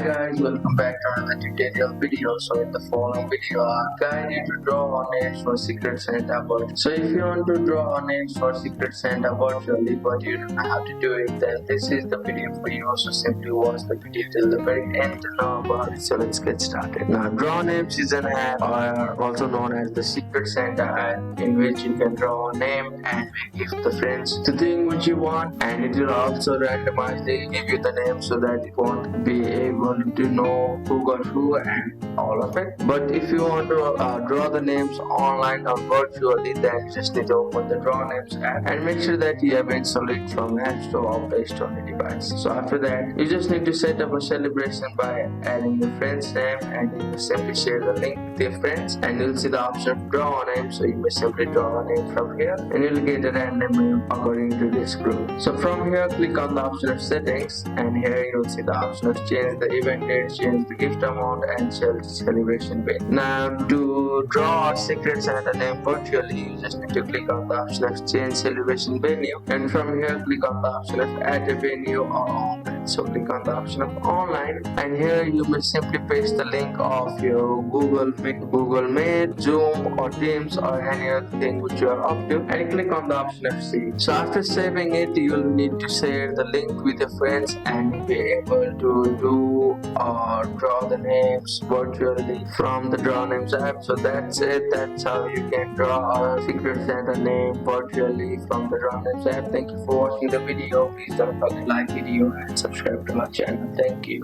Guys, welcome back to another tutorial video. So in the following video, I'll guide you to draw names for Secret Santa virtually. So if you want to draw names for Secret Santa virtually but you don't know how to do it, then this is the video for you. So simply watch the video till the very end to know about it. So let's get started. Now, Draw Names is an app, or also known as the Secret Santa app, in which you can draw a name and give the friends the thing which you want, and it will also randomizely give you the name so that you won't be able to know who got who and all of it. But if you want to draw the names online or virtually, then you just need to open the Draw Names app and make sure that you have installed it from App Store or Play Store on your device. So after that, you just need to set up a celebration by adding your friend's name, and you will simply share the link with your friends, and you'll see the option of draw a name. So you may simply draw a name from here and you'll get a random name according to this group. So from here, click on the option of settings, and here you'll see the option of change the event date, change the gift amount, and change the celebration bin. Now, to draw a Secret Santa name virtually, you just need to click on the option of change celebration venue, and from here click on the option of add a venue or online. So click on the option of online, and here you may simply paste the link of your Google Meet, Zoom or Teams or any other thing which you are up to, and click on the option of save. So after saving it, you'll need to share the link with your friends and you'll be able to do or draw the names virtually from the Draw Names app. So that's it. That's how you can draw a Secret Santa name virtually from the Draw Names app. Thank you for watching the video. Please don't forget to like video and subscribe to my channel. Thank you.